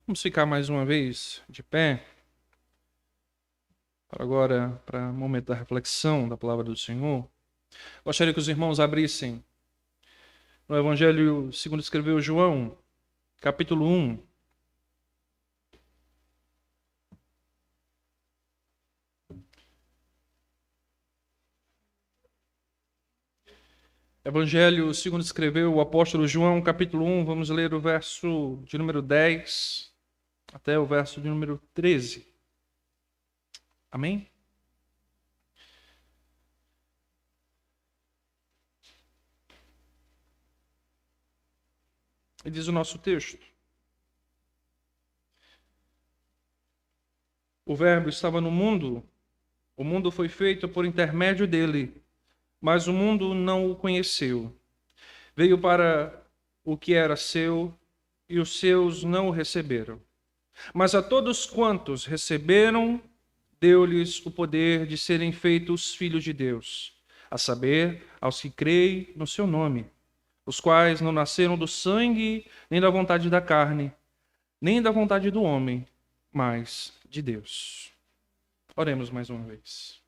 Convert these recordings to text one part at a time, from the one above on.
Vamos ficar mais uma vez de pé, para o momento da reflexão da palavra do Senhor. Gostaria que os irmãos abrissem no Evangelho segundo escreveu João, capítulo 1. Evangelho segundo escreveu o apóstolo João, capítulo 1. Vamos ler o verso de número 10 até o verso de número 13. Amém? E diz o nosso texto: O Verbo estava no mundo, o mundo foi feito por intermédio dele, mas o mundo não o conheceu. Veio para o que era seu, e os seus não o receberam. Mas a todos quantos receberam, deu-lhes o poder de serem feitos filhos de Deus, a saber, aos que creem no seu nome, os quais não nasceram do sangue, nem da vontade da carne, nem da vontade do homem, mas de Deus. Oremos mais uma vez.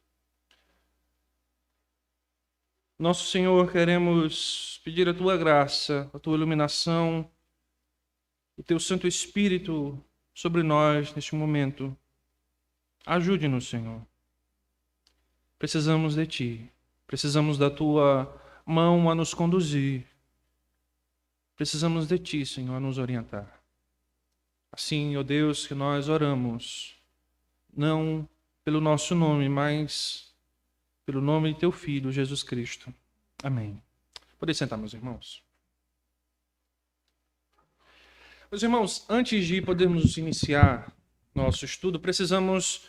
Nosso Senhor, queremos pedir a Tua graça, a Tua iluminação, o Teu Santo Espírito sobre nós neste momento. Ajude-nos, Senhor. Precisamos de Ti. Precisamos da Tua mão a nos conduzir. Precisamos de Ti, Senhor, a nos orientar. Assim, ó Deus, que nós oramos, não pelo nosso nome, mas pelo nome de Teu Filho, Jesus Cristo. Amém. Podem sentar, meus irmãos. Meus irmãos, antes de podermos iniciar nosso estudo, precisamos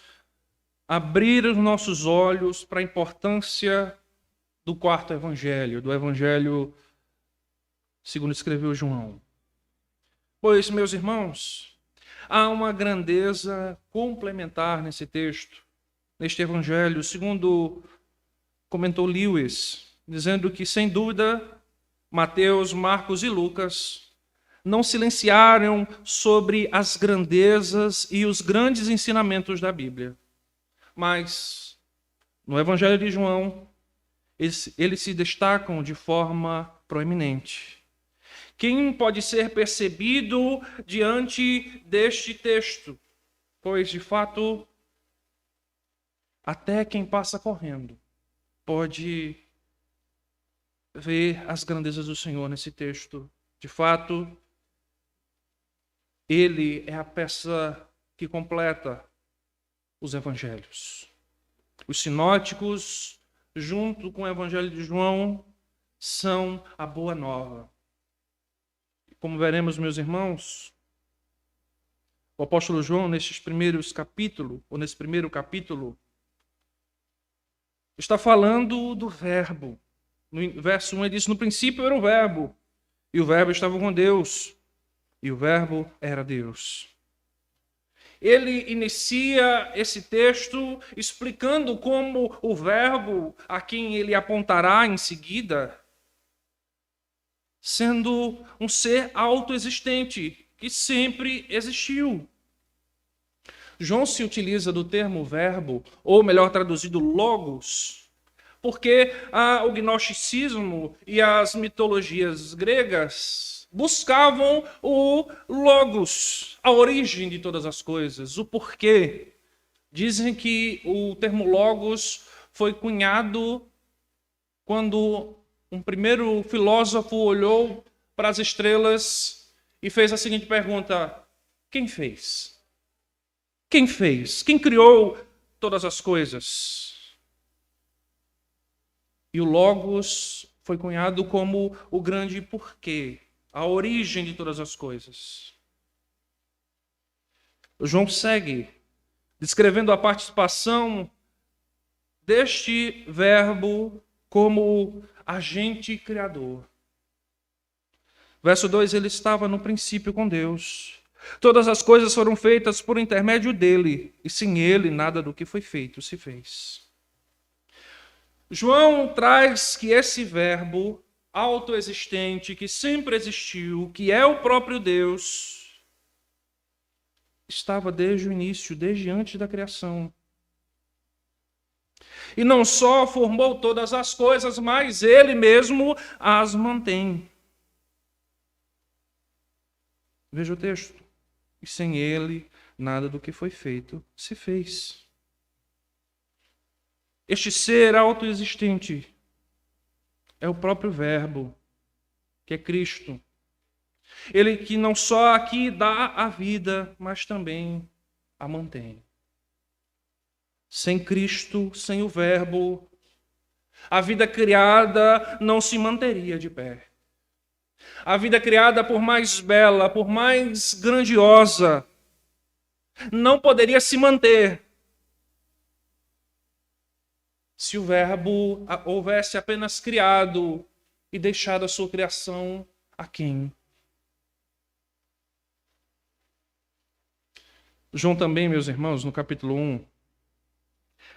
abrir os nossos olhos para a importância do quarto evangelho, do evangelho segundo escreveu João. Pois, meus irmãos, há uma grandeza complementar nesse texto, neste evangelho, segundo comentou Lewis, dizendo que, sem dúvida, Mateus, Marcos e Lucas não silenciaram sobre as grandezas e os grandes ensinamentos da Bíblia. Mas, no Evangelho de João, eles se destacam de forma proeminente. Quem pode ser percebido diante deste texto? Pois, de fato, até quem passa correndo pode ver as grandezas do Senhor nesse texto. De fato, ele é a peça que completa os evangelhos. Os sinóticos, junto com o evangelho de João, são a boa nova. Como veremos, meus irmãos, o apóstolo João, nesse primeiro capítulo, está falando do verbo. No verso 1 ele diz, no princípio era o verbo, e o verbo estava com Deus, e o verbo era Deus. Ele inicia esse texto explicando como o verbo, a quem ele apontará em seguida, sendo um ser autoexistente, que sempre existiu. João se utiliza do termo verbo, ou melhor traduzido, logos, porque o gnosticismo e as mitologias gregas buscavam o logos, a origem de todas as coisas, o porquê. Dizem que o termo logos foi cunhado quando um primeiro filósofo olhou para as estrelas e fez a seguinte pergunta: quem fez? Quem fez? Quem criou todas as coisas? E o logos foi cunhado como o grande porquê, a origem de todas as coisas. O João segue descrevendo a participação deste verbo como agente criador. Verso 2, ele estava no princípio com Deus. Todas as coisas foram feitas por intermédio dele, e sem ele nada do que foi feito se fez. João traz que esse verbo autoexistente, que sempre existiu, que é o próprio Deus, estava desde o início, desde antes da criação. E não só formou todas as coisas, mas ele mesmo as mantém. Veja o texto. E sem ele, nada do que foi feito se fez. Este ser autoexistente é o próprio Verbo, que é Cristo. Ele que não só aqui dá a vida, mas também a mantém. Sem Cristo, sem o Verbo, a vida criada não se manteria de pé. A vida criada, por mais bela, por mais grandiosa, não poderia se manter se o Verbo houvesse apenas criado e deixado a sua criação aquém. João também, meus irmãos, no capítulo 1,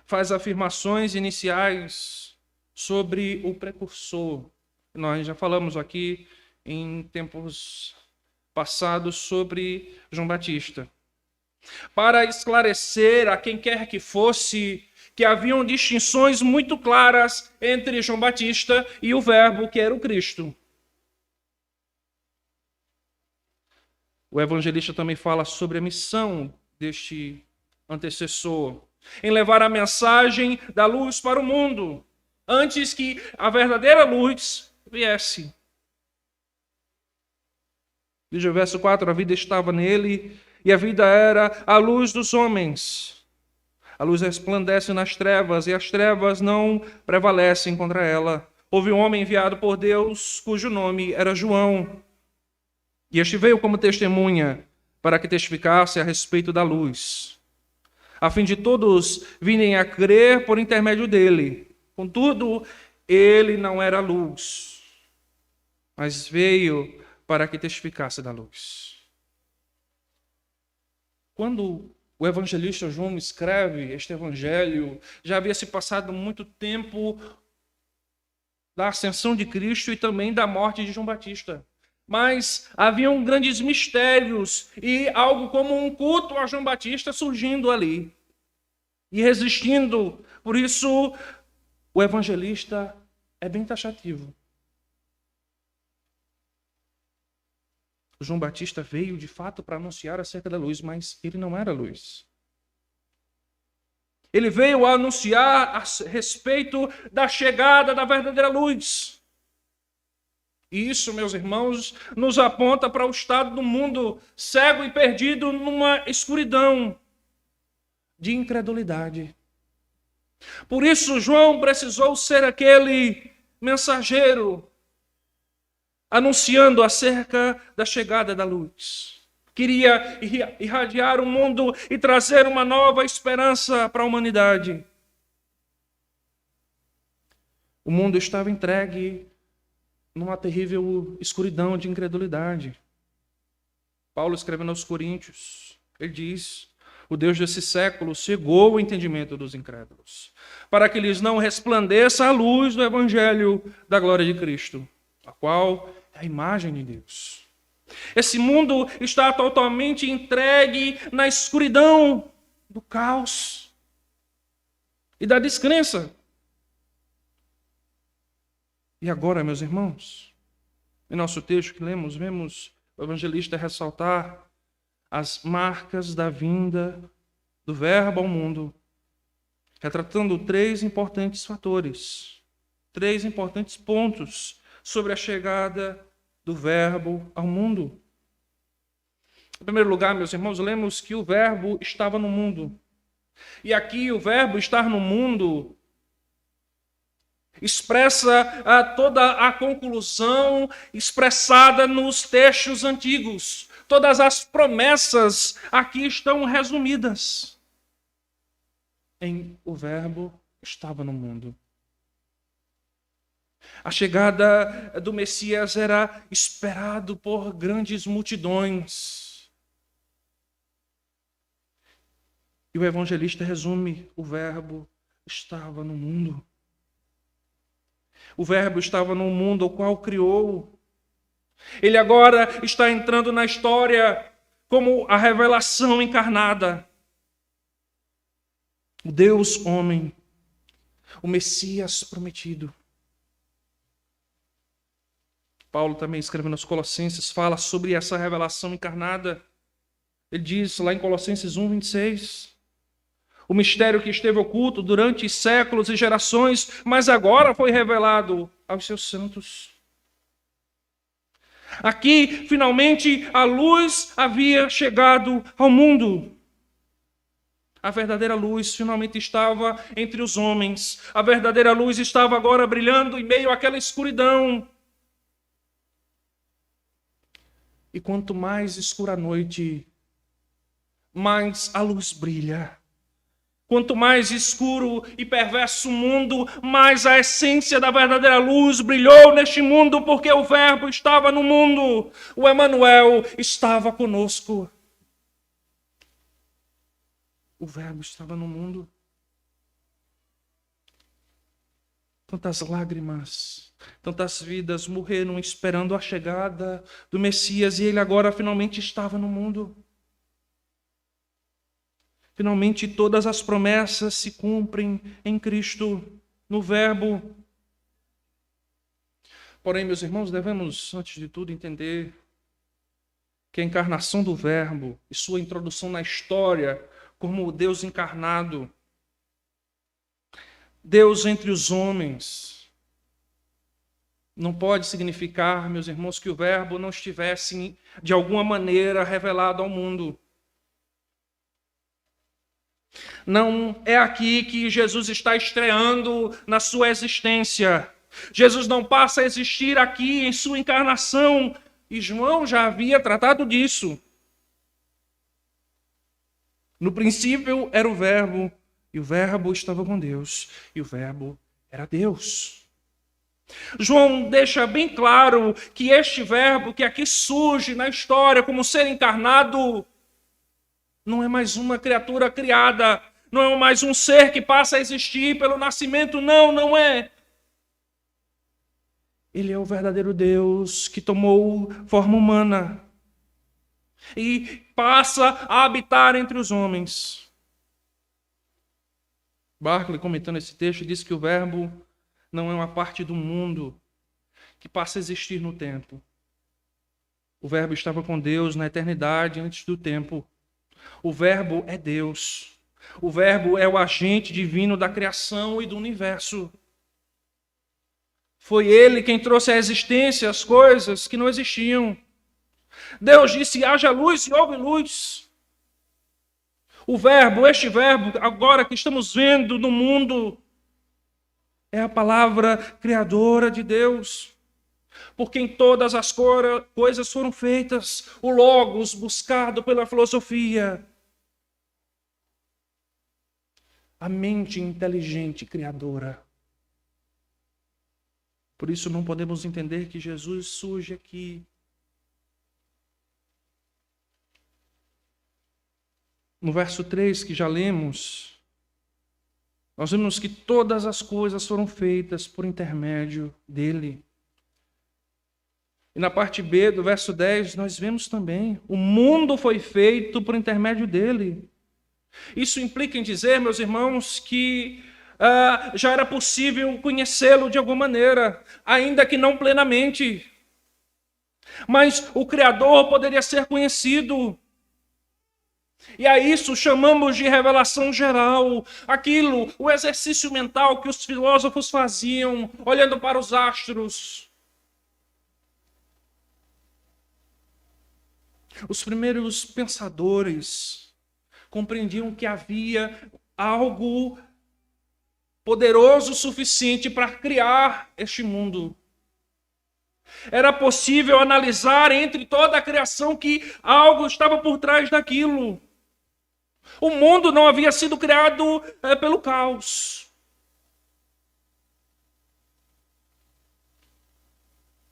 faz afirmações iniciais sobre o precursor. Nós já falamos aqui em tempos passados sobre João Batista. Para esclarecer a quem quer que fosse que haviam distinções muito claras entre João Batista e o Verbo, que era o Cristo. O evangelista também fala sobre a missão deste antecessor, em levar a mensagem da luz para o mundo, antes que a verdadeira luz viesse. Veja o verso 4, a vida estava nele, e a vida era a luz dos homens. A luz resplandece nas trevas, e as trevas não prevalecem contra ela. Houve um homem enviado por Deus, cujo nome era João. E este veio como testemunha, para que testificasse a respeito da luz, a fim de todos virem a crer por intermédio dele. Contudo, ele não era luz, mas veio para que testificasse da luz. Quando o evangelista João escreve este evangelho, já havia se passado muito tempo da ascensão de Cristo e também da morte de João Batista. Mas haviam grandes mistérios e algo como um culto a João Batista surgindo ali e resistindo. Por isso, o evangelista é bem taxativo. João Batista veio de fato para anunciar acerca da luz, mas ele não era luz. Ele veio a anunciar a respeito da chegada da verdadeira luz. E isso, meus irmãos, nos aponta para o estado do mundo cego e perdido numa escuridão de incredulidade. Por isso, João precisou ser aquele mensageiro anunciando acerca da chegada da luz. Queria irradiar o mundo e trazer uma nova esperança para a humanidade. O mundo estava entregue numa terrível escuridão de incredulidade. Paulo escrevendo aos Coríntios, ele diz: o Deus desse século cegou o entendimento dos incrédulos, para que lhes não resplandeça a luz do evangelho da glória de Cristo, a qual é a imagem de Deus. Esse mundo está totalmente entregue na escuridão do caos e da descrença. E agora, meus irmãos, em nosso texto que lemos, vemos o evangelista ressaltar as marcas da vinda do Verbo ao mundo, retratando três importantes fatores, três importantes pontos sobre a chegada do Verbo ao mundo. Em primeiro lugar, meus irmãos, lemos que o Verbo estava no mundo. E aqui o verbo estar no mundo expressa toda a conclusão expressada nos textos antigos. Todas as promessas aqui estão resumidas em o verbo estava no mundo. A chegada do Messias era esperado por grandes multidões. E o evangelista resume: o verbo estava no mundo. O verbo estava no mundo, o qual criou. Ele agora está entrando na história como a revelação encarnada. O Deus homem, o Messias prometido. Paulo também escrevendo aos Colossenses fala sobre essa revelação encarnada. Ele diz lá em Colossenses 1:26, o mistério que esteve oculto durante séculos e gerações, mas agora foi revelado aos seus santos. Aqui, finalmente, a luz havia chegado ao mundo. A verdadeira luz finalmente estava entre os homens. A verdadeira luz estava agora brilhando em meio àquela escuridão. E quanto mais escura a noite, mais a luz brilha. Quanto mais escuro e perverso o mundo, mais a essência da verdadeira luz brilhou neste mundo, porque o Verbo estava no mundo. O Emanuel estava conosco. O Verbo estava no mundo. Tantas lágrimas, tantas vidas morreram esperando a chegada do Messias, e ele agora finalmente estava no mundo. Finalmente todas as promessas se cumprem em Cristo, no Verbo. Porém, meus irmãos, devemos, antes de tudo, entender que a encarnação do Verbo e sua introdução na história como o Deus encarnado, Deus entre os homens, não pode significar, meus irmãos, que o Verbo não estivesse, de alguma maneira, revelado ao mundo. Não é aqui que Jesus está estreando na sua existência. Jesus não passa a existir aqui em sua encarnação, e João já havia tratado disso. No princípio era o Verbo, e o Verbo estava com Deus, e o Verbo era Deus. João deixa bem claro que este Verbo que aqui surge na história como ser encarnado não é mais uma criatura criada, não é mais um ser que passa a existir pelo nascimento, não é. Ele é o verdadeiro Deus que tomou forma humana e passa a habitar entre os homens. Barclay, comentando esse texto, diz que o Verbo não é uma parte do mundo que passa a existir no tempo. O Verbo estava com Deus na eternidade antes do tempo. O Verbo é Deus. O Verbo é o agente divino da criação e do universo. Foi ele quem trouxe à existência as coisas que não existiam. Deus disse: haja luz e houve luz. O Verbo, este Verbo, agora que estamos vendo no mundo, é a palavra criadora de Deus. Por quem todas as coisas foram feitas, o Logos buscado pela filosofia. A mente inteligente criadora. Por isso não podemos entender que Jesus surge aqui. No verso 3 que já lemos, nós vemos que todas as coisas foram feitas por intermédio dele. E na parte B do verso 10, nós vemos também, o mundo foi feito por intermédio dele. Isso implica em dizer, meus irmãos, que já era possível conhecê-lo de alguma maneira, ainda que não plenamente. Mas o Criador poderia ser conhecido. E a isso chamamos de revelação geral. Aquilo, o exercício mental que os filósofos faziam, olhando para os astros. Os primeiros pensadores compreendiam que havia algo poderoso o suficiente para criar este mundo. Era possível analisar entre toda a criação que algo estava por trás daquilo. O mundo não havia sido criado pelo caos.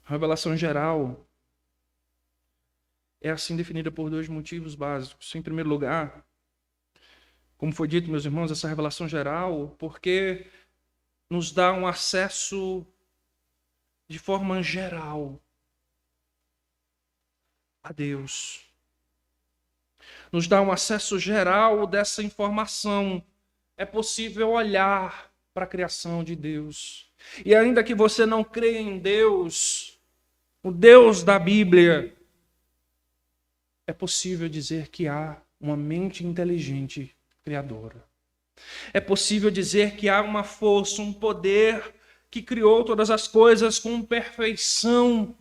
A revelação geral é assim definida por dois motivos básicos. Em primeiro lugar, como foi dito, meus irmãos, essa revelação geral, porque nos dá um acesso de forma geral a Deus. nos dá um acesso geral dessa informação. É possível olhar para a criação de Deus. E ainda que você não creia em Deus, o Deus da Bíblia, é possível dizer que há uma mente inteligente criadora. É possível dizer que há uma força, um poder que criou todas as coisas com perfeição.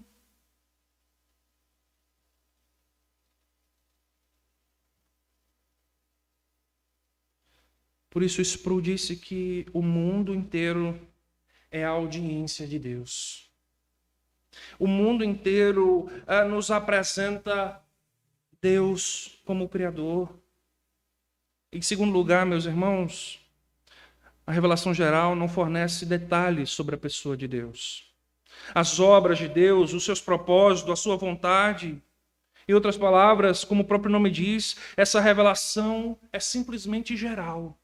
Por isso Sproul disse que o mundo inteiro é a audiência de Deus. O mundo inteiro nos apresenta Deus como Criador. Em segundo lugar, meus irmãos, a revelação geral não fornece detalhes sobre a pessoa de Deus. As obras de Deus, os seus propósitos, a sua vontade. Em outras palavras, como o próprio nome diz, essa revelação é simplesmente geral.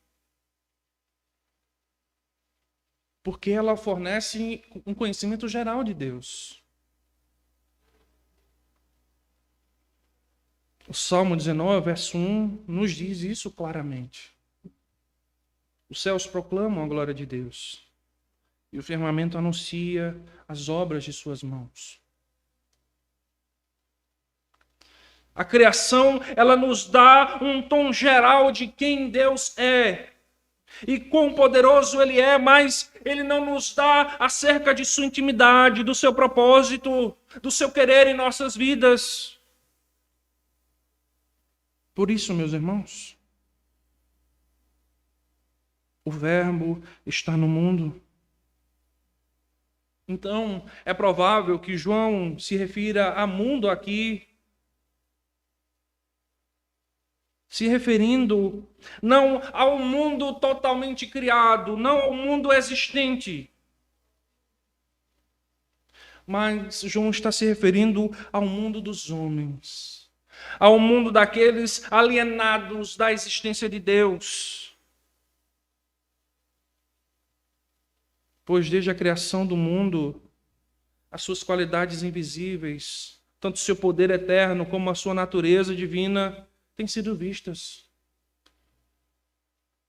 Porque ela fornece um conhecimento geral de Deus. O Salmo 19, verso 1, nos diz isso claramente. Os céus proclamam a glória de Deus, e o firmamento anuncia as obras de suas mãos. A criação, ela nos dá um tom geral de quem Deus é. E quão poderoso Ele é, mas Ele não nos dá acerca de sua intimidade, do seu propósito, do seu querer em nossas vidas. Por isso, meus irmãos, o Verbo está no mundo. Então, é provável que João se refira a mundo aqui, se referindo não ao mundo totalmente criado, não ao mundo existente, mas João está se referindo ao mundo dos homens, ao mundo daqueles alienados da existência de Deus. Pois desde a criação do mundo, as suas qualidades invisíveis, tanto seu poder eterno como a sua natureza divina, têm sido vistas.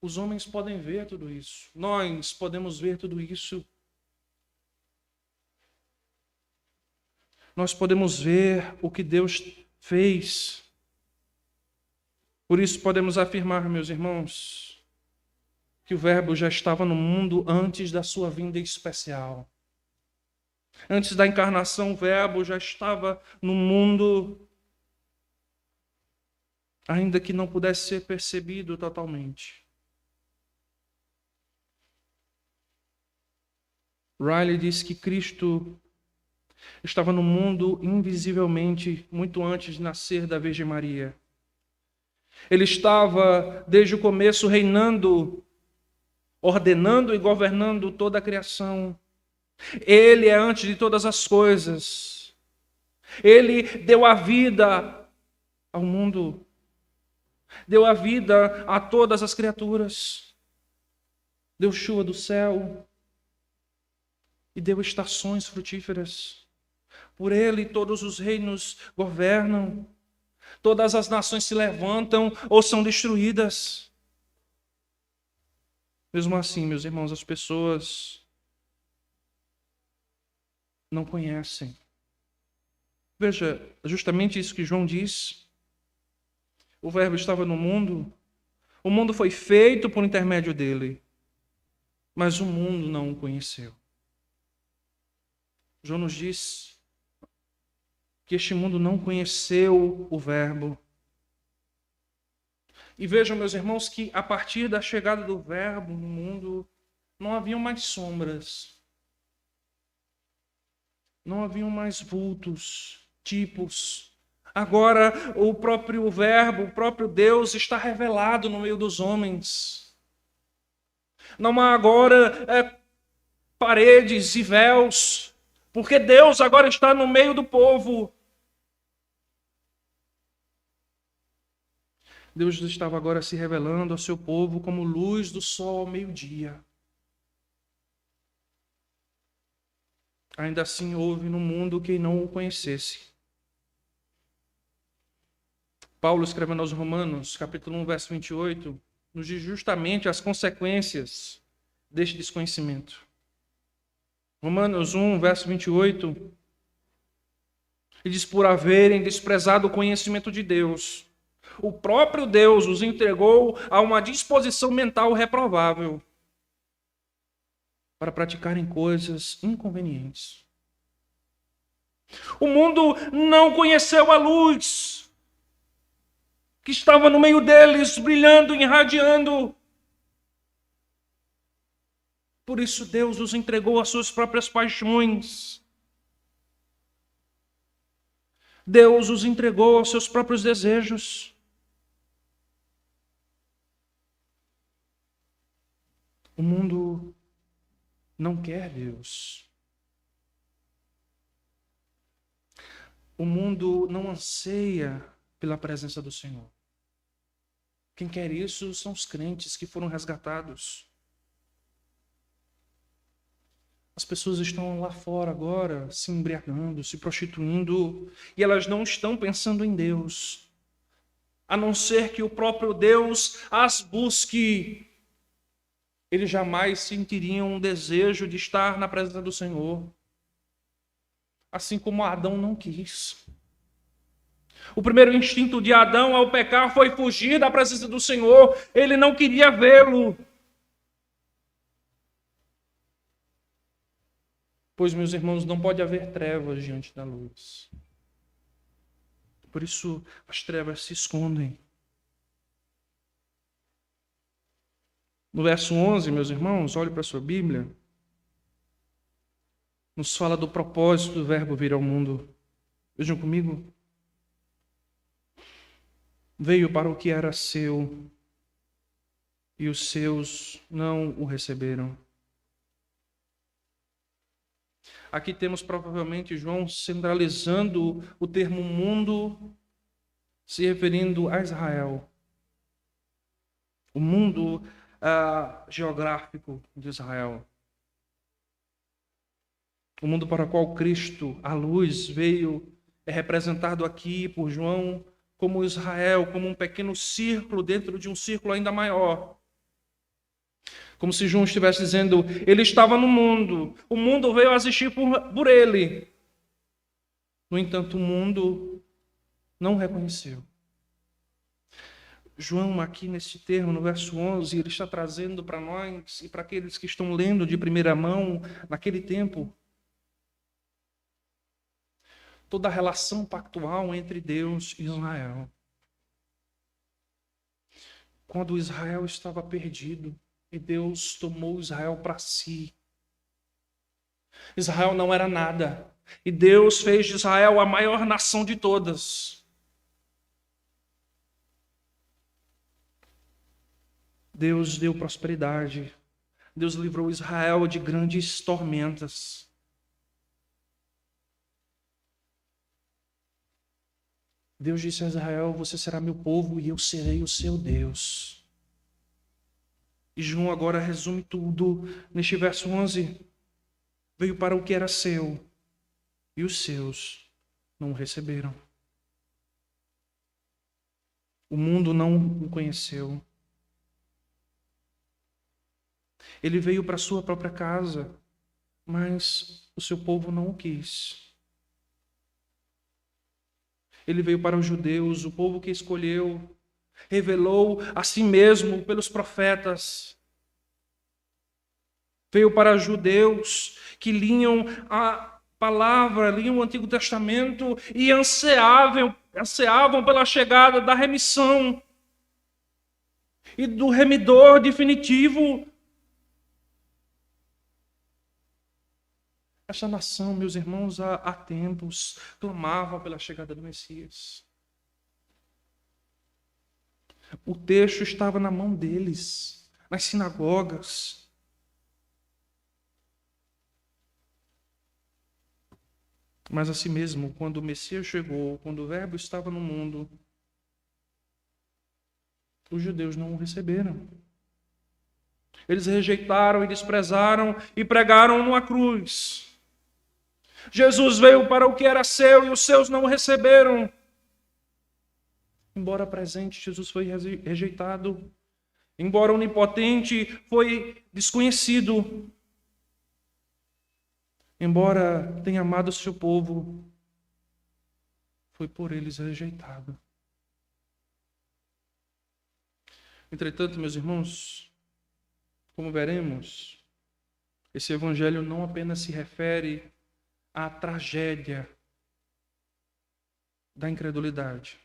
Os homens podem ver tudo isso. Nós podemos ver tudo isso. Nós podemos ver o que Deus fez. Por isso podemos afirmar, meus irmãos, que o Verbo já estava no mundo antes da sua vinda especial. Antes da encarnação, o Verbo já estava no mundo, ainda que não pudesse ser percebido totalmente. Riley diz que Cristo estava no mundo invisivelmente muito antes de nascer da Virgem Maria. Ele estava desde o começo reinando, ordenando e governando toda a criação. Ele é antes de todas as coisas. Ele deu a vida ao mundo. Deu a vida a todas as criaturas. Deu chuva do céu. E deu estações frutíferas. Por ele todos os reinos governam. Todas as nações se levantam ou são destruídas. Mesmo assim, meus irmãos, as pessoas não conhecem. Veja, justamente isso que João diz. O Verbo estava no mundo. O mundo foi feito por intermédio dele. Mas o mundo não o conheceu. João nos diz que este mundo não conheceu o Verbo. E vejam, meus irmãos, que a partir da chegada do Verbo no mundo, não haviam mais sombras. Não haviam mais vultos, tipos. Agora, o próprio Verbo, o próprio Deus está revelado no meio dos homens. Não há agora paredes e véus, porque Deus agora está no meio do povo. Deus estava agora se revelando ao seu povo como luz do sol ao meio-dia. Ainda assim houve no mundo quem não o conhecesse. Paulo, escrevendo aos Romanos, capítulo 1, verso 28, nos diz justamente as consequências deste desconhecimento. Romanos 1, verso 28, ele diz: por haverem desprezado o conhecimento de Deus, o próprio Deus os entregou a uma disposição mental reprovável para praticarem coisas inconvenientes. O mundo não conheceu a luz que estava no meio deles, brilhando, irradiando. Por isso Deus os entregou às suas próprias paixões. Deus os entregou aos seus próprios desejos. O mundo não quer Deus. O mundo não anseia pela presença do Senhor. Quem quer isso são os crentes que foram resgatados. As pessoas estão lá fora agora, se embriagando, se prostituindo, e elas não estão pensando em Deus, a não ser que o próprio Deus as busque. Eles jamais sentiriam um desejo de estar na presença do Senhor, assim como Adão não quis. O primeiro instinto de Adão ao pecar foi fugir da presença do Senhor. Ele não queria vê-lo. Pois, meus irmãos, não pode haver trevas diante da luz. Por isso, as trevas se escondem. No verso 11, meus irmãos, olhe para a sua Bíblia. Nos fala do propósito do verbo vir ao mundo. Vejam comigo. Veio para o que era seu, e os seus não o receberam. Aqui temos provavelmente João centralizando o termo mundo, se referindo a Israel. O mundo geográfico de Israel. O mundo para o qual Cristo, a luz, veio, é representado aqui por João como Israel, como um pequeno círculo dentro de um círculo ainda maior. Como se João estivesse dizendo, ele estava no mundo, o mundo veio a existir por ele. No entanto, o mundo não o reconheceu. João, aqui nesse termo, no verso 11, ele está trazendo para nós e para aqueles que estão lendo de primeira mão, naquele tempo, toda a relação pactual entre Deus e Israel. Quando Israel estava perdido, e Deus tomou Israel para si. Israel não era nada. E Deus fez de Israel a maior nação de todas. Deus deu prosperidade. Deus livrou Israel de grandes tormentas. Deus disse a Israel, você será meu povo e eu serei o seu Deus. E João agora resume tudo neste verso 11. Veio para o que era seu, e os seus não o receberam. O mundo não o conheceu. Ele veio para a sua própria casa, mas o seu povo não o quis. Ele veio para os judeus, o povo que escolheu, revelou a si mesmo pelos profetas. Veio para judeus que liam a palavra, liam o Antigo Testamento e ansiavam pela chegada da remissão e do remidor definitivo. Esta nação, meus irmãos, há tempos clamava pela chegada do Messias. O texto estava na mão deles, nas sinagogas. Mas assim mesmo, quando o Messias chegou, quando o Verbo estava no mundo, os judeus não o receberam. Eles rejeitaram e desprezaram e pregaram numa cruz. Jesus veio para o que era seu e os seus não o receberam. Embora presente, Jesus foi rejeitado. Embora onipotente, foi desconhecido. Embora tenha amado o seu povo, foi por eles rejeitado. Entretanto, meus irmãos, como veremos, esse evangelho não apenas se refere à tragédia da incredulidade.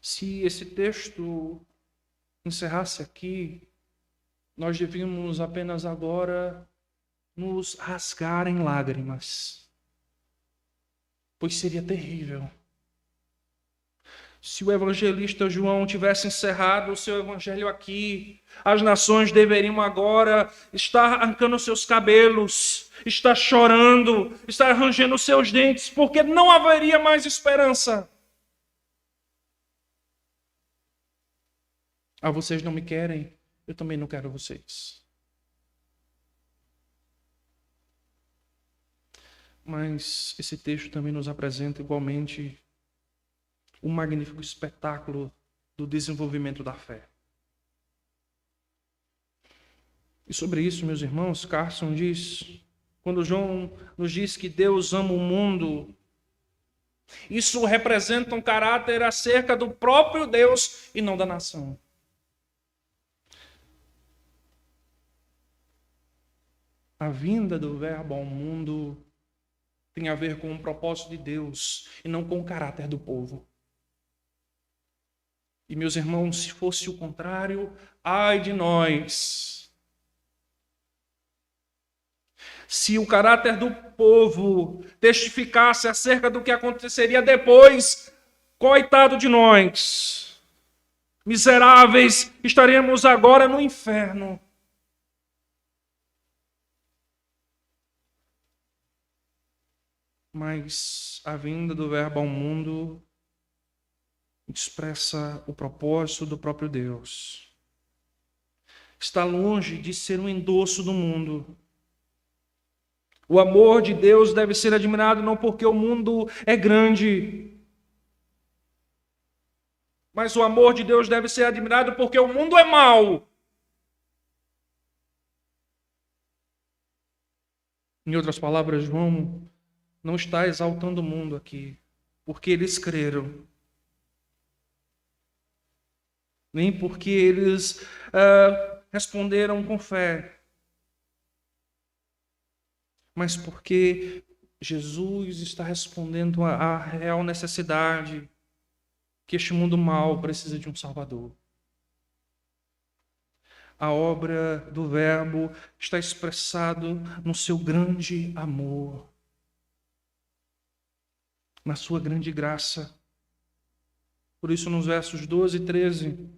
Se esse texto encerrasse aqui, nós devíamos apenas agora nos rasgar em lágrimas, pois seria terrível. Se o evangelista João tivesse encerrado o seu evangelho aqui, as nações deveriam agora estar arrancando seus cabelos, estar chorando, estar rangendo seus dentes, porque não haveria mais esperança. Ah, vocês não me querem, eu também não quero vocês. Mas esse texto também nos apresenta igualmente um magnífico espetáculo do desenvolvimento da fé. E sobre isso, meus irmãos, Carson diz, quando João nos diz que Deus ama o mundo, isso representa um caráter acerca do próprio Deus e não da nação. A vinda do Verbo ao mundo tem a ver com o propósito de Deus e não com o caráter do povo. E, meus irmãos, se fosse o contrário, ai de nós. Se o caráter do povo testificasse acerca do que aconteceria depois, coitado de nós. Miseráveis, estaremos agora no inferno. Mas a vinda do Verbo ao mundo expressa o propósito do próprio Deus. Está longe de ser um endosso do mundo. O amor de Deus deve ser admirado não porque o mundo é grande, mas o amor de Deus deve ser admirado porque o mundo é mau. Em outras palavras, João não está exaltando o mundo aqui, porque eles creram. Nem porque eles responderam com fé. Mas porque Jesus está respondendo à real necessidade que este mundo mau precisa de um Salvador. A obra do Verbo está expressado no seu grande amor, na sua grande graça. Por isso, nos versos 12 e 13,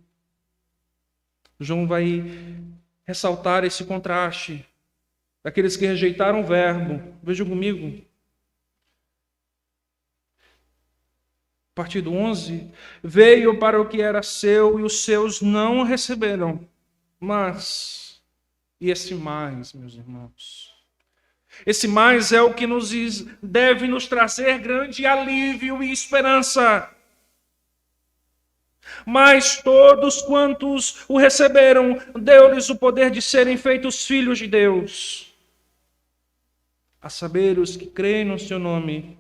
João vai ressaltar esse contraste daqueles que rejeitaram o Verbo. Vejam comigo. A partir do 11, veio para o que era seu e os seus não receberam. Mas, e esse mais, meus irmãos? Esse mais é o que deve nos trazer grande alívio e esperança. Mas todos quantos o receberam, deu-lhes o poder de serem feitos filhos de Deus. A saber, os que creem no seu nome,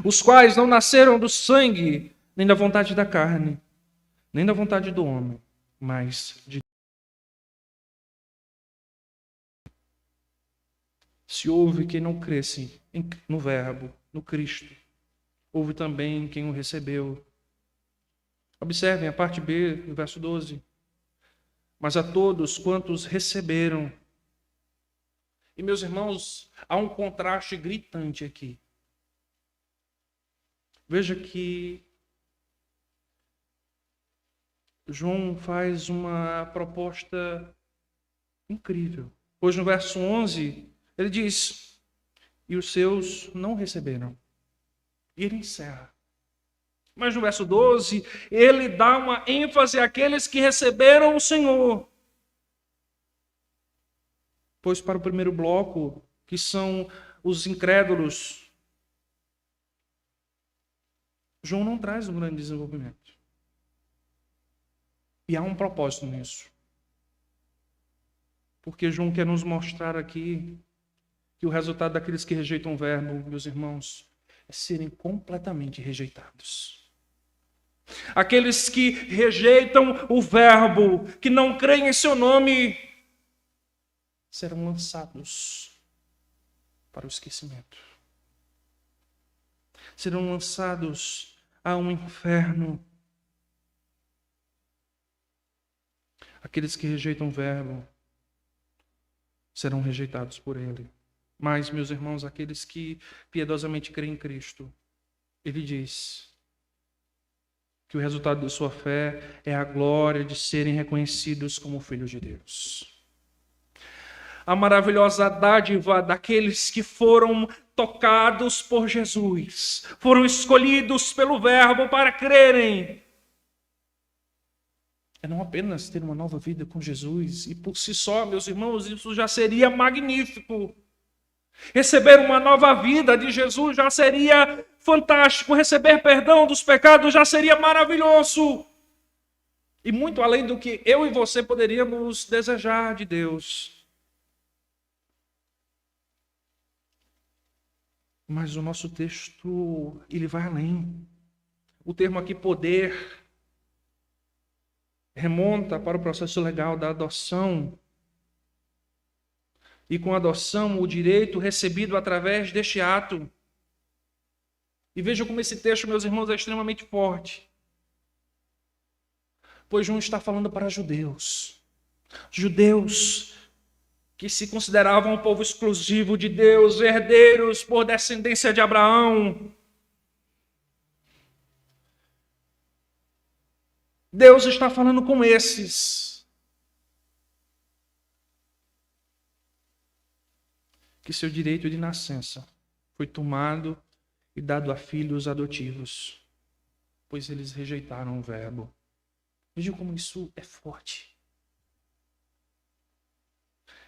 os quais não nasceram do sangue, nem da vontade da carne, nem da vontade do homem, mas de Deus. Se houve quem não cresce no Verbo, no Cristo, houve também quem o recebeu. Observem a parte B do verso 12. Mas a todos quantos receberam. E, meus irmãos, há um contraste gritante aqui. Veja que João faz uma proposta incrível. Pois no verso 11, ele diz, e os seus não receberam. E ele encerra. Mas no verso 12, ele dá uma ênfase àqueles que receberam o Senhor. Pois para o primeiro bloco, que são os incrédulos, João não traz um grande desenvolvimento. E há um propósito nisso. Porque João quer nos mostrar aqui que o resultado daqueles que rejeitam o verbo, meus irmãos, é serem completamente rejeitados. Aqueles que rejeitam o verbo, que não creem em seu nome, serão lançados para o esquecimento. Serão lançados a um inferno. Aqueles que rejeitam o verbo serão rejeitados por ele. Mas, meus irmãos, aqueles que piedosamente creem em Cristo, ele diz que o resultado da sua fé é a glória de serem reconhecidos como filhos de Deus. A maravilhosa dádiva daqueles que foram tocados por Jesus, foram escolhidos pelo verbo para crerem, é não apenas ter uma nova vida com Jesus, e por si só, meus irmãos, isso já seria magnífico. Receber uma nova vida de Jesus já seria fantástico. Receber perdão dos pecados já seria maravilhoso. E muito além do que eu e você poderíamos desejar de Deus. Mas o nosso texto, ele vai além. O termo aqui, poder, remonta para o processo legal da adoção. E com a adoção, o direito recebido através deste ato. E vejam como esse texto, meus irmãos, é extremamente forte. Pois João está falando para judeus. Judeus que se consideravam um povo exclusivo de Deus, herdeiros por descendência de Abraão. Deus está falando com esses que seu direito de nascença foi tomado e dado a filhos adotivos, pois eles rejeitaram o verbo. Vejam como isso é forte.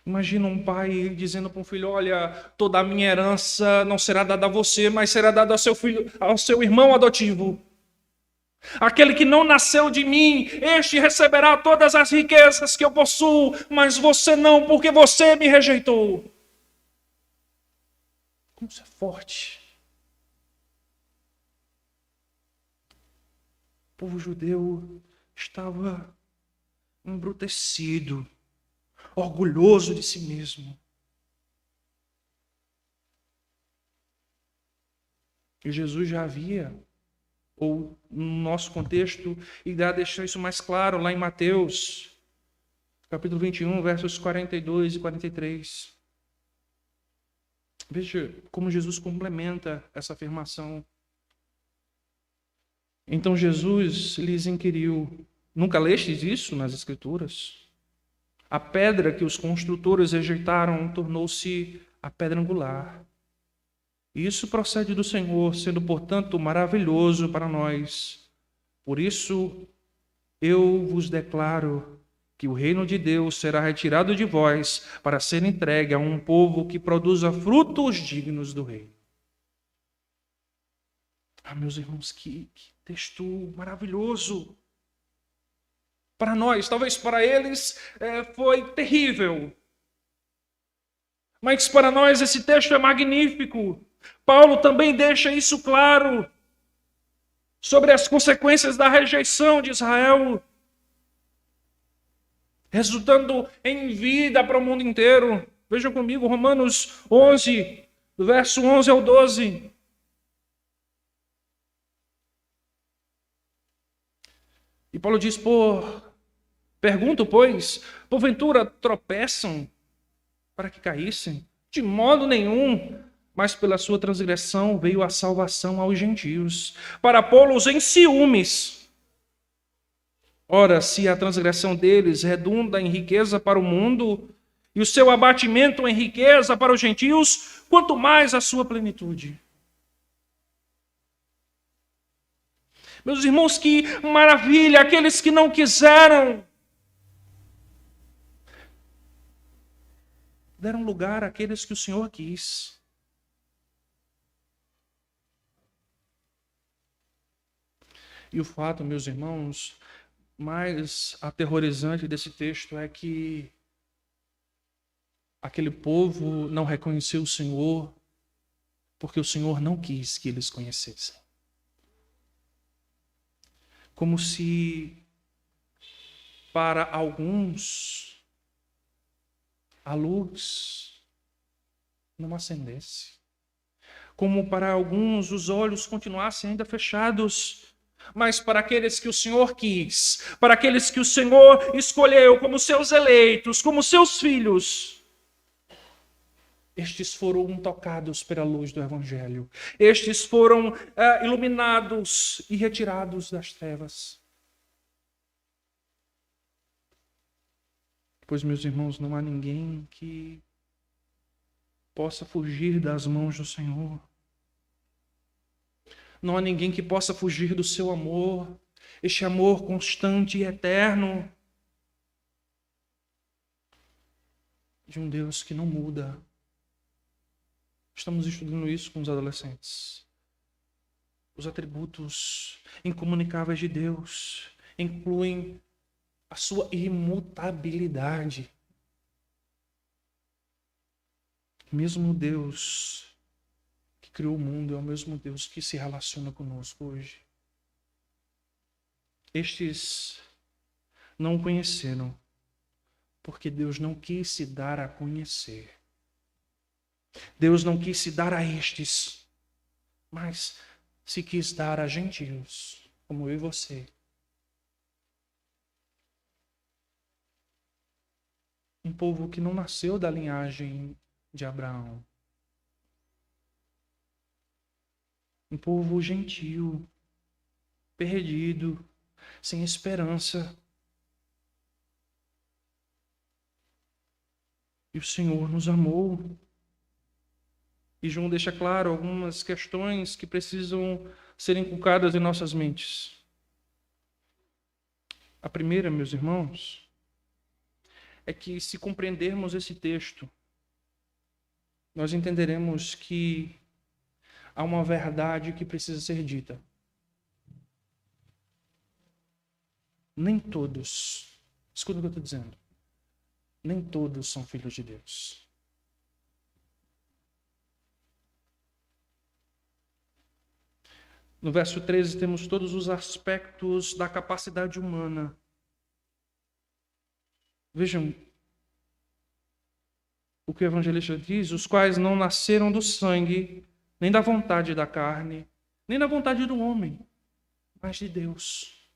Imagina um pai dizendo para um filho: olha, toda a minha herança não será dada a você, mas será dada ao seu filho, ao seu irmão adotivo. Aquele que não nasceu de mim, este receberá todas as riquezas que eu possuo, mas você não, porque você me rejeitou. Como isso é forte. O povo judeu estava embrutecido, orgulhoso de si mesmo. E Jesus já havia, ou no nosso contexto, irá deixar isso mais claro lá em Mateus, capítulo 21, versos 42 e 43. Veja como Jesus complementa essa afirmação. Então Jesus lhes inquiriu: nunca lestes isso nas Escrituras? A pedra que os construtores rejeitaram tornou-se a pedra angular. Isso procede do Senhor, sendo, portanto, maravilhoso para nós. Por isso, eu vos declaro que o reino de Deus será retirado de vós para ser entregue a um povo que produza frutos dignos do reino. Ah, meus irmãos, que texto maravilhoso. Para nós, talvez para eles, foi terrível. Mas para nós esse texto é magnífico. Paulo também deixa isso claro sobre as consequências da rejeição de Israel, resultando em vida para o mundo inteiro. Vejam comigo Romanos 11, do verso 11 ao 12. E Paulo diz: pergunto, pois, porventura tropeçam para que caíssem? De modo nenhum, mas pela sua transgressão veio a salvação aos gentios, para pô-los em ciúmes. Ora, se a transgressão deles redunda em riqueza para o mundo, e o seu abatimento em riqueza para os gentios, quanto mais a sua plenitude. Meus irmãos, que maravilha! Aqueles que não quiseram deram lugar àqueles que o Senhor quis. E o fato, meus irmãos, mais aterrorizante desse texto é que aquele povo não reconheceu o Senhor porque o Senhor não quis que eles conhecessem. Como se para alguns a luz não acendesse. Como para alguns os olhos continuassem ainda fechados. Mas para aqueles que o Senhor quis, para aqueles que o Senhor escolheu como seus eleitos, como seus filhos, estes foram tocados pela luz do Evangelho. Estes foram iluminados e retirados das trevas. Pois, meus irmãos, não há ninguém que possa fugir das mãos do Senhor. Não há ninguém que possa fugir do seu amor, este amor constante e eterno de um Deus que não muda. Estamos estudando isso com os adolescentes. Os atributos incomunicáveis de Deus incluem a sua imutabilidade. Mesmo Deus que criou o mundo é o mesmo Deus que se relaciona conosco hoje. Estes não o conheceram porque Deus não quis se dar a conhecer. Deus não quis se dar a estes, mas se quis dar a gentios, como eu e você. Um povo que não nasceu da linhagem de Abraão. Um povo gentil, perdido, sem esperança. E o Senhor nos amou. E João deixa claro algumas questões que precisam ser inculcadas em nossas mentes. A primeira, meus irmãos, é que se compreendermos esse texto, nós entenderemos que há uma verdade que precisa ser dita. Nem todos, escuta o que eu estou dizendo, nem todos são filhos de Deus. No verso 13 temos todos os aspectos da capacidade humana. Vejam o que o evangelista diz: os quais não nasceram do sangue, nem da vontade da carne, nem da vontade do homem, mas de Deus.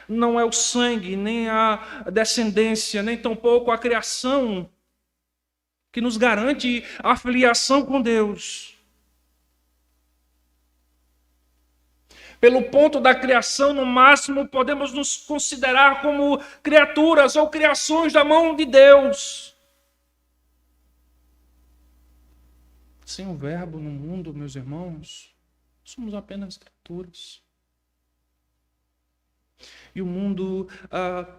Não é o sangue, nem a descendência, nem tampouco a criação que nos garante a filiação com Deus. Pelo ponto da criação, no máximo, podemos nos considerar como criaturas ou criações da mão de Deus. Sem o Verbo no mundo, meus irmãos, somos apenas criaturas. E o mundo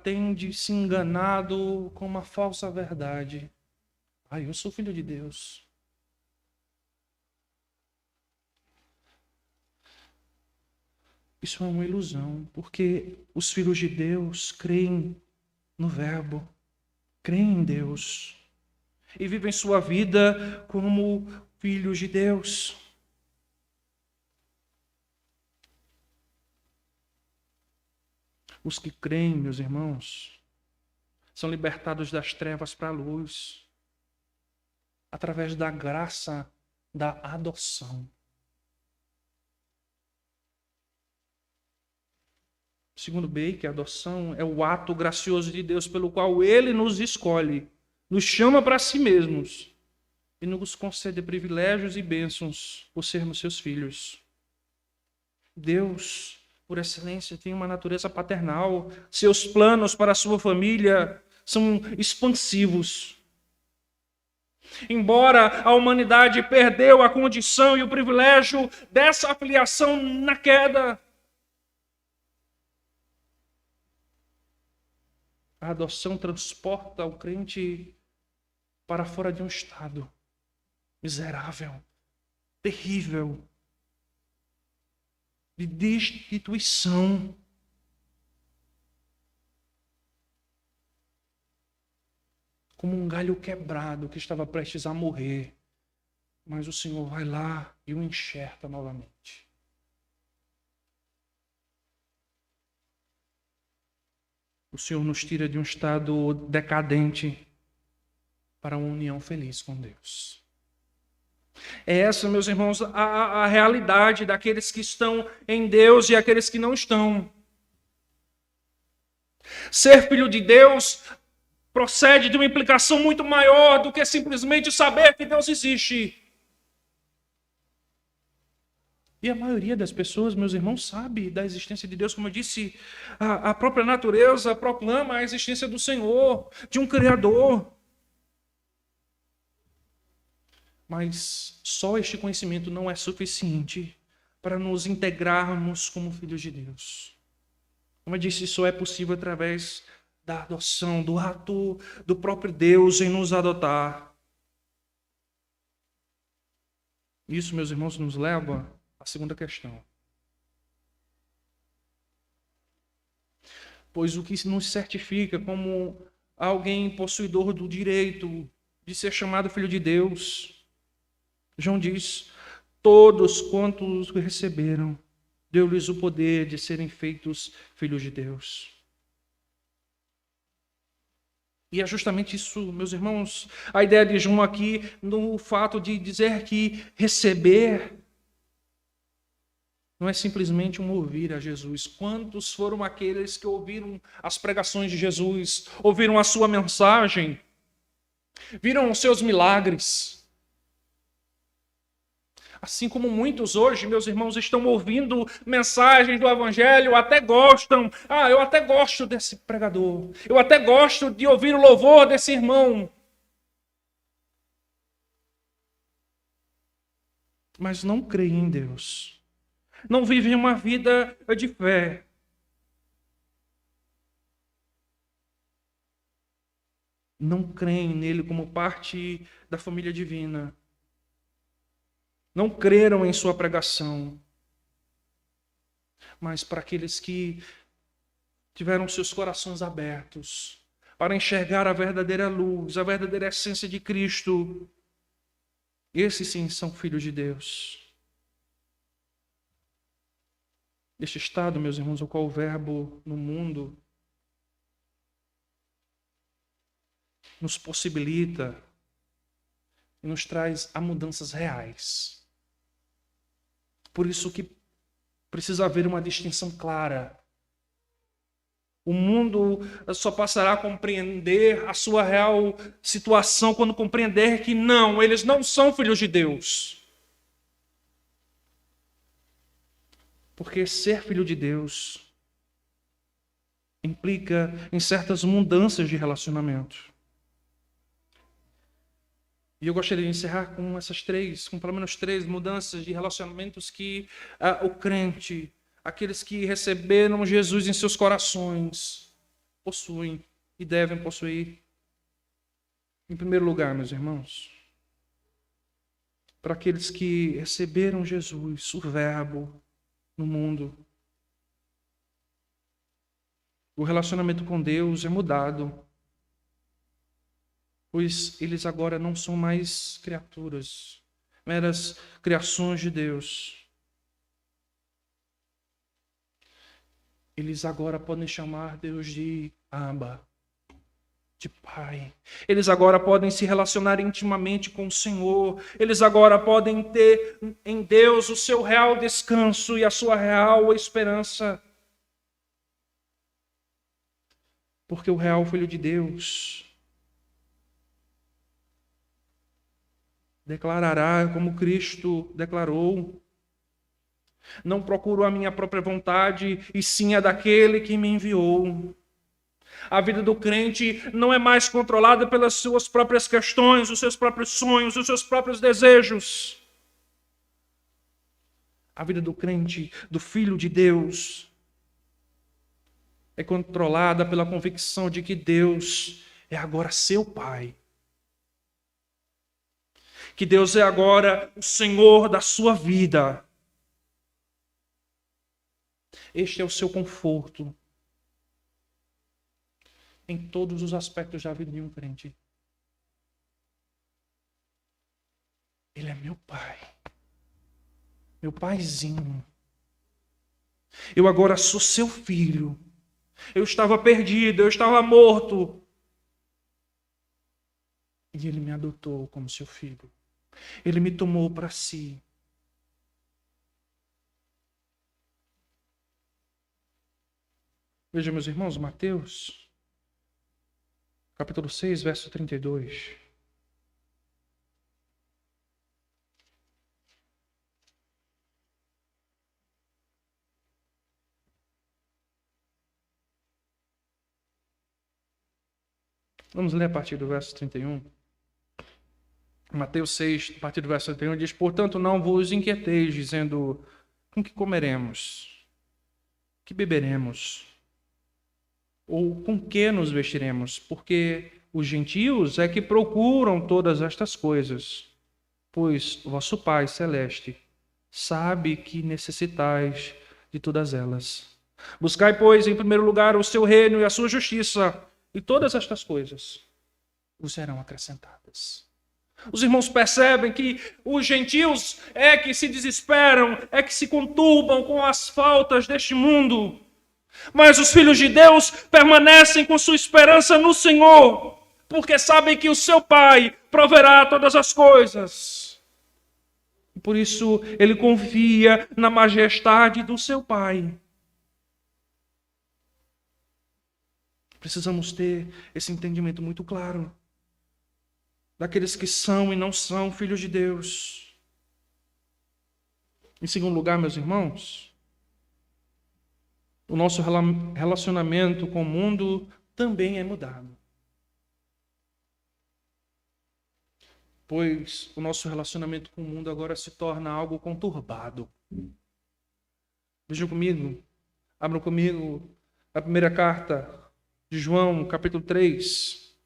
tende se enganado com uma falsa verdade. Eu sou filho de Deus. Isso é uma ilusão, porque os filhos de Deus creem no Verbo, creem em Deus e vivem sua vida como filhos de Deus. Os que creem, meus irmãos, são libertados das trevas para a luz, através da graça da adoção. Segundo Baker, a adoção é o ato gracioso de Deus pelo qual Ele nos escolhe, nos chama para si mesmos e nos concede privilégios e bênçãos por sermos seus filhos. Deus, por excelência, tem uma natureza paternal. Seus planos para a sua família são expansivos. Embora a humanidade perdeu a condição e o privilégio dessa afiliação na queda, a adoção transporta o crente para fora de um estado miserável, terrível. de destituição. Como um galho quebrado que estava prestes a morrer. Mas o Senhor vai lá e o enxerta novamente. O Senhor nos tira de um estado decadente para uma união feliz com Deus. É essa, meus irmãos, a realidade daqueles que estão em Deus e aqueles que não estão. Ser filho de Deus procede de uma implicação muito maior do que simplesmente saber que Deus existe. E a maioria das pessoas, meus irmãos, sabe da existência de Deus. Como eu disse, a própria natureza proclama a existência do Senhor, de um Criador. Mas só este conhecimento não é suficiente para nos integrarmos como filhos de Deus. Como eu disse, isso é possível através da adoção, do ato do próprio Deus em nos adotar. Isso, meus irmãos, nos leva à segunda questão. Pois o que nos certifica como alguém possuidor do direito de ser chamado filho de Deus, João diz, todos quantos o receberam, deu-lhes o poder de serem feitos filhos de Deus. E é justamente isso, meus irmãos, a ideia de João aqui, no fato de dizer que receber não é simplesmente um ouvir a Jesus. Quantos foram aqueles que ouviram as pregações de Jesus, ouviram a sua mensagem, viram os seus milagres? Assim como muitos hoje, meus irmãos, estão ouvindo mensagens do Evangelho, até gostam. Eu até gosto desse pregador. Eu até gosto de ouvir o louvor desse irmão. Mas não creem em Deus. Não vivem uma vida de fé. Não creem nele como parte da família divina. Não creram em sua pregação. Mas para aqueles que tiveram seus corações abertos para enxergar a verdadeira luz, a verdadeira essência de Cristo, esses sim são filhos de Deus. Este estado, meus irmãos, ao qual o verbo no mundo nos possibilita e nos traz a mudanças reais. Por isso que precisa haver uma distinção clara. O mundo só passará a compreender a sua real situação quando compreender que não, eles não são filhos de Deus. Porque ser filho de Deus implica em certas mudanças de relacionamento. E eu gostaria de encerrar com pelo menos três mudanças de relacionamentos que o crente, aqueles que receberam Jesus em seus corações, possuem e devem possuir. Em primeiro lugar, meus irmãos, para aqueles que receberam Jesus, o Verbo, no mundo, o relacionamento com Deus é mudado. Pois eles agora não são mais criaturas, meras criações de Deus. Eles agora podem chamar Deus de Abba, de Pai. Eles agora podem se relacionar intimamente com o Senhor. Eles agora podem ter em Deus o seu real descanso e a sua real esperança. Porque o real Filho de Deus declarará como Cristo declarou: não procuro a minha própria vontade, e sim a daquele que me enviou. A vida do crente não é mais controlada pelas suas próprias questões, os seus próprios sonhos, os seus próprios desejos. A vida do crente, do Filho de Deus, é controlada pela convicção de que Deus é agora seu Pai. Que Deus é agora o Senhor da sua vida. Este é o seu conforto em todos os aspectos da vida de um crente. Ele é meu pai. Meu paizinho. Eu agora sou seu filho. Eu estava perdido, eu estava morto. E ele me adotou como seu filho. Ele me tomou para si. Veja, meus irmãos, Mateus, capítulo 6, verso 32. Vamos ler a partir do verso 31. Mateus 6, a partir do verso 31, diz: portanto, não vos inquieteis, dizendo: com que comeremos? Que beberemos? Ou com que nos vestiremos? Porque os gentios é que procuram todas estas coisas, pois vosso Pai Celeste sabe que necessitais de todas elas. Buscai, pois, em primeiro lugar o seu reino e a sua justiça, e todas estas coisas vos serão acrescentadas. Os irmãos percebem que os gentios é que se desesperam, é que se conturbam com as faltas deste mundo. Mas os filhos de Deus permanecem com sua esperança no Senhor, porque sabem que o seu Pai proverá todas as coisas. E por isso ele confia na majestade do seu Pai. Precisamos ter esse entendimento muito claro daqueles que são e não são filhos de Deus. Em segundo lugar, meus irmãos, o nosso relacionamento com o mundo também é mudado. Pois o nosso relacionamento com o mundo agora se torna algo conturbado. Vejam comigo, abram comigo a primeira carta de João, capítulo 3.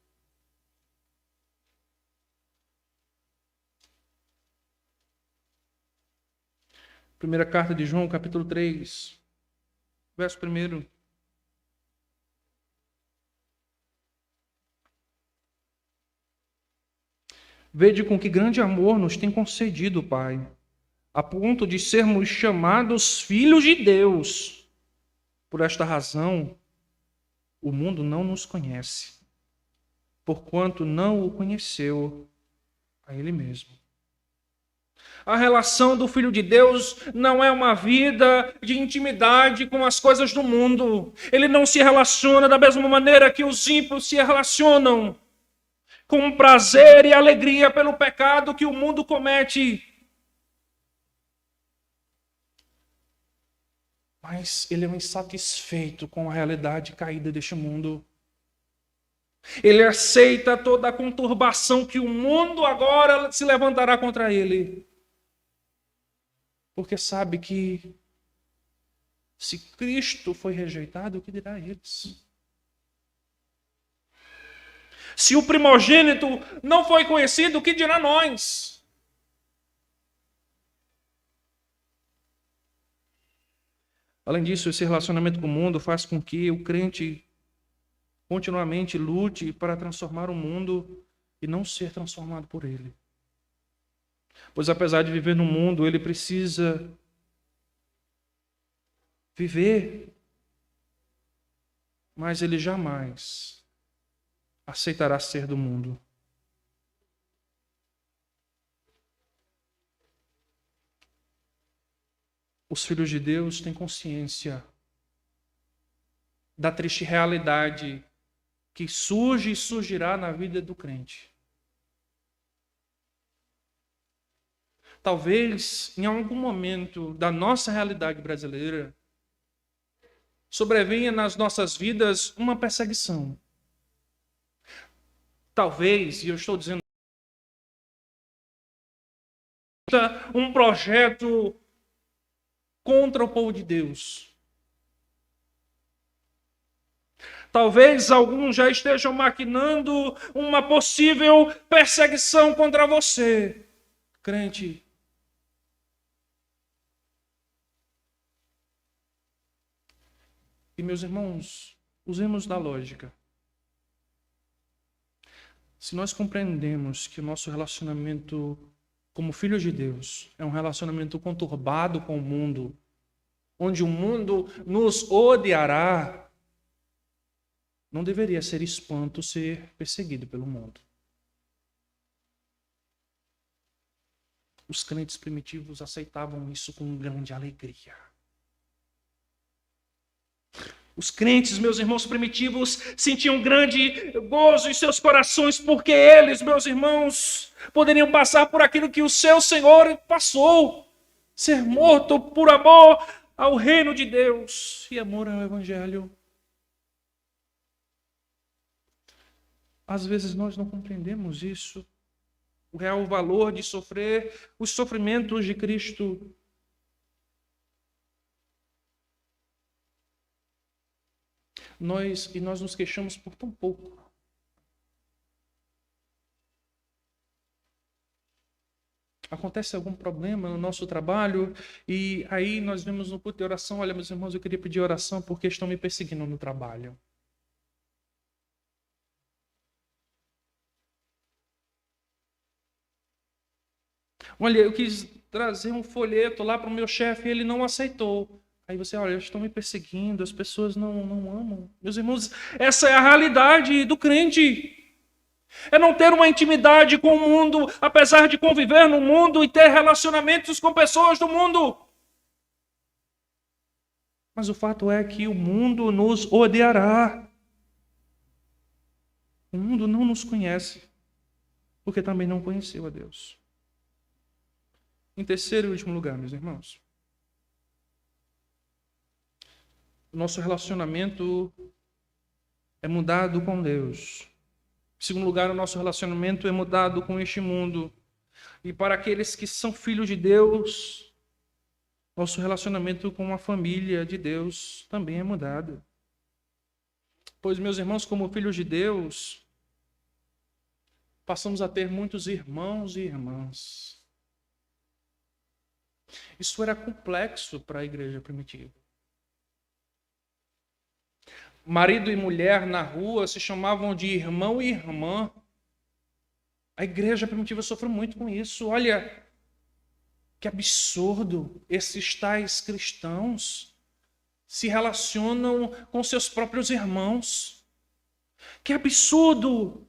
Primeira carta de João, capítulo 3, verso 1. Vede com que grande amor nos tem concedido o Pai, a ponto de sermos chamados filhos de Deus. Por esta razão, o mundo não nos conhece, porquanto não o conheceu a Ele mesmo. A relação do Filho de Deus não é uma vida de intimidade com as coisas do mundo. Ele não se relaciona da mesma maneira que os ímpios se relacionam, com prazer e alegria pelo pecado que o mundo comete. Mas ele é um insatisfeito com a realidade caída deste mundo. Ele aceita toda a conturbação que o mundo agora se levantará contra ele. Porque sabe que se Cristo foi rejeitado, o que dirá a eles? Se o primogênito não foi conhecido, o que dirá nós? Além disso, esse relacionamento com o mundo faz com que o crente continuamente lute para transformar o mundo e não ser transformado por ele. Pois apesar de viver no mundo, ele precisa viver, mas ele jamais aceitará ser do mundo. Os filhos de Deus têm consciência da triste realidade que surge e surgirá na vida do crente. Talvez, em algum momento da nossa realidade brasileira, sobrevenha nas nossas vidas uma perseguição. Talvez, e eu estou dizendo, um projeto contra o povo de Deus. Talvez alguns já estejam maquinando uma possível perseguição contra você, crente. E, meus irmãos, usemos da lógica. Se nós compreendemos que o nosso relacionamento como filhos de Deus é um relacionamento conturbado com o mundo, onde o mundo nos odiará, não deveria ser espanto ser perseguido pelo mundo. Os crentes primitivos aceitavam isso com grande alegria. Os crentes, meus irmãos primitivos, sentiam grande gozo em seus corações, porque eles, meus irmãos, poderiam passar por aquilo que o seu Senhor passou, ser morto por amor ao reino de Deus e amor ao Evangelho. Às vezes nós não compreendemos isso, o real valor de sofrer os sofrimentos de Cristo. Nós nos queixamos por tão pouco. Acontece algum problema no nosso trabalho e aí nós vemos no culto de oração, olha, meus irmãos, eu queria pedir oração porque estão me perseguindo no trabalho. Olha, eu quis trazer um folheto lá para o meu chefe e ele não aceitou. Aí você, olha, eles estão me perseguindo, as pessoas não amam. Meus irmãos, essa é a realidade do crente. É não ter uma intimidade com o mundo, apesar de conviver no mundo e ter relacionamentos com pessoas do mundo. Mas o fato é que o mundo nos odiará. O mundo não nos conhece, porque também não conheceu a Deus. Em terceiro e último lugar, meus irmãos, o nosso relacionamento é mudado com Deus. Em segundo lugar, o nosso relacionamento é mudado com este mundo. E para aqueles que são filhos de Deus, nosso relacionamento com a família de Deus também é mudado. Pois, meus irmãos, como filhos de Deus, passamos a ter muitos irmãos e irmãs. Isso era complexo para a igreja primitiva. Marido e mulher na rua se chamavam de irmão e irmã. A igreja primitiva sofreu muito com isso. Olha, que absurdo, esses tais cristãos se relacionam com seus próprios irmãos. Que absurdo!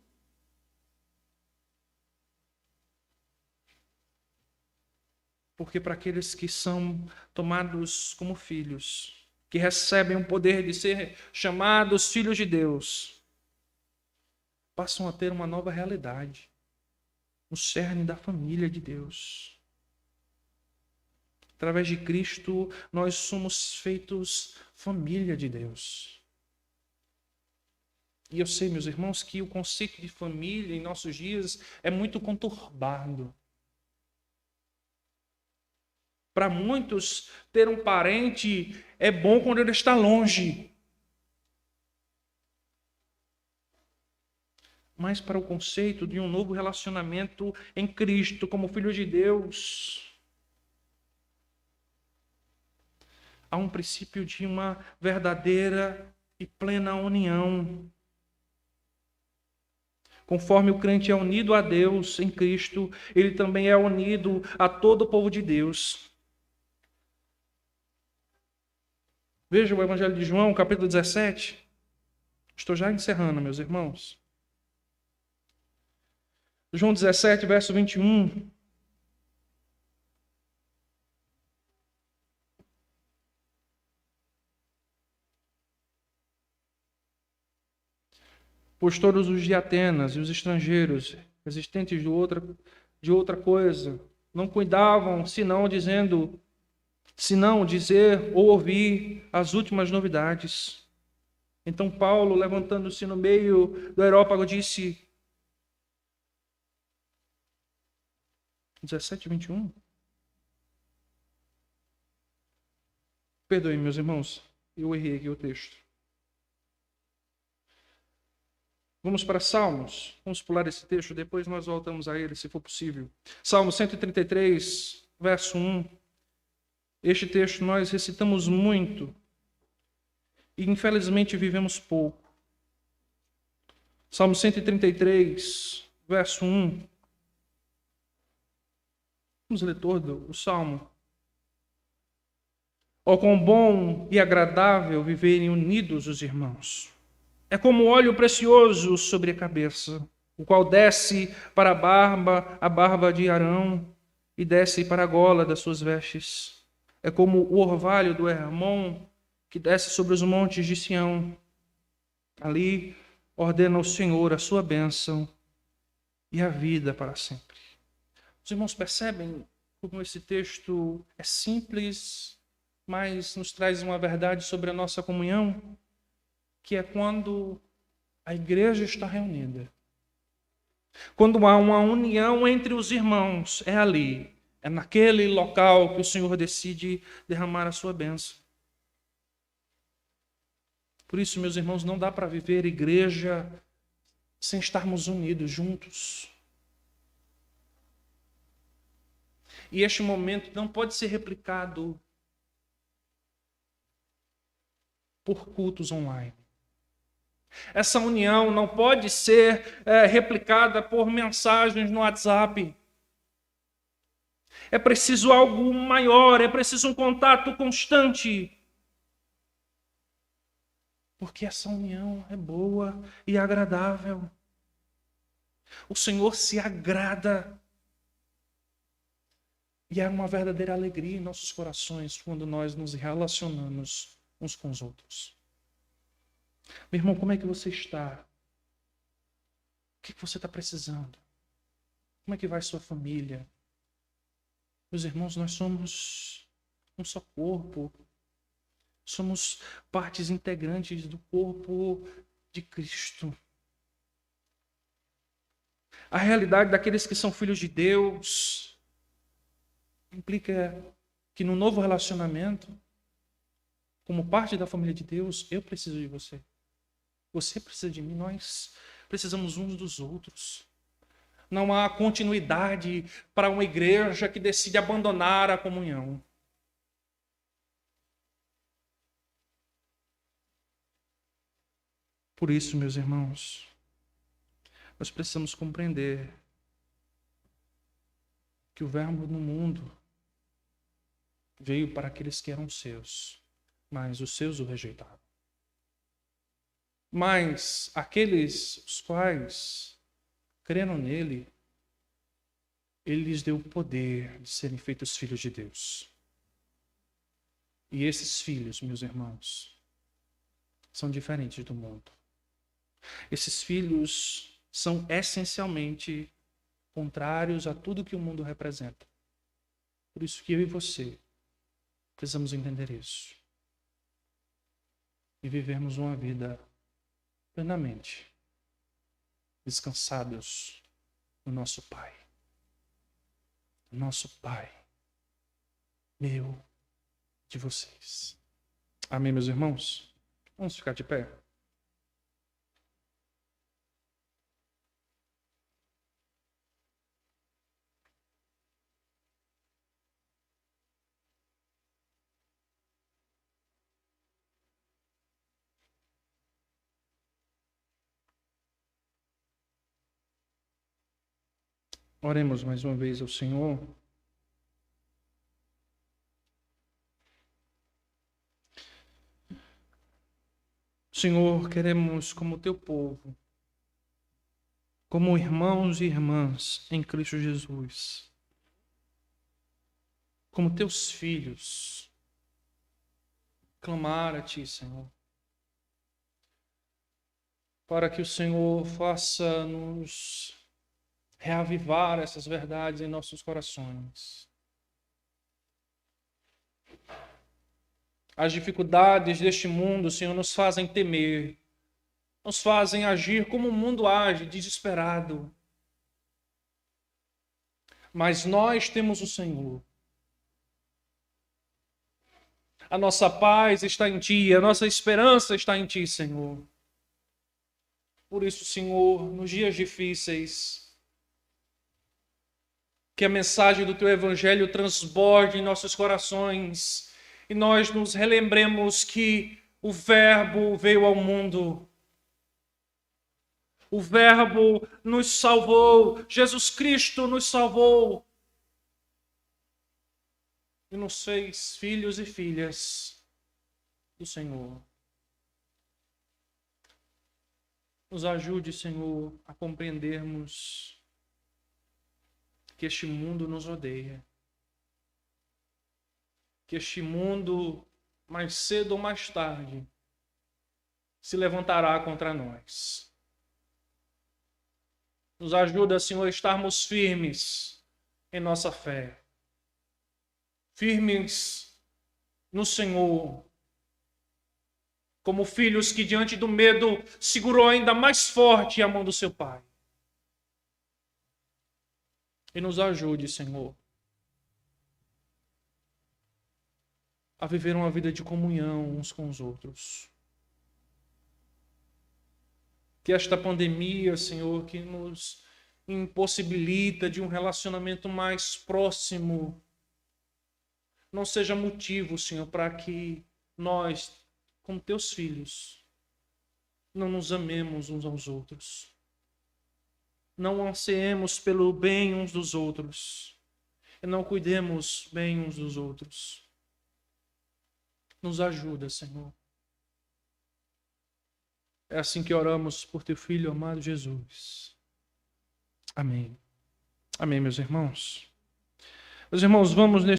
Porque para aqueles que são tomados como filhos, que recebem o poder de ser chamados filhos de Deus, passam a ter uma nova realidade, no cerne da família de Deus. Através de Cristo, nós somos feitos família de Deus. E eu sei, meus irmãos, que o conceito de família em nossos dias é muito conturbado. Para muitos, ter um parente é bom quando ele está longe. Mas para o conceito de um novo relacionamento em Cristo, como filho de Deus, há um princípio de uma verdadeira e plena união. Conforme o crente é unido a Deus em Cristo, ele também é unido a todo o povo de Deus. Veja o Evangelho de João, capítulo 17. Estou já encerrando, meus irmãos. João 17, verso 21. Pois todos os de Atenas e os estrangeiros, resistentes de outra coisa, não cuidavam, senão dizer ou ouvir as últimas novidades. Então Paulo, levantando-se no meio do areópago, disse, 17, 21. Perdoem, meus irmãos, eu errei aqui o texto. Vamos para Salmos. Vamos pular esse texto, depois nós voltamos a ele, se for possível. Salmo 133, verso 1. Este texto nós recitamos muito. e infelizmente vivemos pouco. Salmo 133, verso 1. Vamos ler todo o Salmo. Ó, quão bom e agradável viverem unidos os irmãos. É como óleo precioso sobre a cabeça, o qual desce para a barba de Arão, e desce para a gola das suas vestes. É como o orvalho do Hermon, que desce sobre os montes de Sião. Ali ordena o Senhor a sua bênção e a vida para sempre. Os irmãos percebem como esse texto é simples, mas nos traz uma verdade sobre a nossa comunhão, que é quando a igreja está reunida. Quando há uma união entre os irmãos, é ali, é naquele local que o Senhor decide derramar a sua bênção. Por isso, meus irmãos, não dá para viver igreja sem estarmos unidos juntos. E este momento não pode ser replicado por cultos online. Essa união não pode ser replicada por mensagens no WhatsApp. É preciso algo maior, é preciso um contato constante. Porque essa união é boa e agradável. O Senhor se agrada. E é uma verdadeira alegria em nossos corações quando nós nos relacionamos uns com os outros. Meu irmão, como é que você está? O que você está precisando? Como é que vai sua família? Meus irmãos, nós somos um só corpo. Somos partes integrantes do corpo de Cristo. A realidade daqueles que são filhos de Deus implica que no novo relacionamento, como parte da família de Deus, eu preciso de você. Você precisa de mim, nós precisamos uns dos outros. Não há continuidade para uma igreja que decide abandonar a comunhão. Por isso, meus irmãos, nós precisamos compreender que o Verbo no mundo veio para aqueles que eram seus, mas os seus o rejeitaram. Mas aqueles os quais creram nele, ele lhes deu o poder de serem feitos filhos de Deus. E esses filhos, meus irmãos, são diferentes do mundo. Esses filhos são essencialmente contrários a tudo que o mundo representa. Por isso que eu e você precisamos entender isso. E vivermos uma vida plenamente descansados no nosso Pai. Nosso Pai, meu, de vocês. Amém, meus irmãos? Vamos ficar de pé. Oremos mais uma vez ao Senhor. Senhor, queremos, como teu povo, como irmãos e irmãs em Cristo Jesus, como teus filhos, clamar a ti, Senhor, para que o Senhor faça-nos reavivar essas verdades em nossos corações. As dificuldades deste mundo, Senhor, nos fazem temer, nos fazem agir como o mundo age, desesperado. Mas nós temos o Senhor. A nossa paz está em Ti, a nossa esperança está em Ti, Senhor. Por isso, Senhor, nos dias difíceis, que a mensagem do Teu Evangelho transborde em nossos corações e nós nos relembremos que O Verbo veio ao mundo. O Verbo nos salvou. Jesus Cristo nos salvou. E nos fez filhos e filhas do Senhor. Nos ajude, Senhor, a compreendermos que este mundo nos odeia. Que este mundo, mais cedo ou mais tarde, se levantará contra nós. Nos ajuda, Senhor, a estarmos firmes em nossa fé. Firmes no Senhor. Como filhos que diante do medo segurou ainda mais forte a mão do seu Pai. E nos ajude, Senhor, a viver uma vida de comunhão uns com os outros. Que esta pandemia, Senhor, que nos impossibilita de um relacionamento mais próximo, não seja motivo, Senhor, para que nós, como teus filhos, não nos amemos uns aos outros. Não ansiemos pelo bem uns dos outros. E não cuidemos bem uns dos outros. Nos ajuda, Senhor. É assim que oramos por teu Filho amado Jesus. Amém. Amém, meus irmãos. Meus irmãos, vamos nesse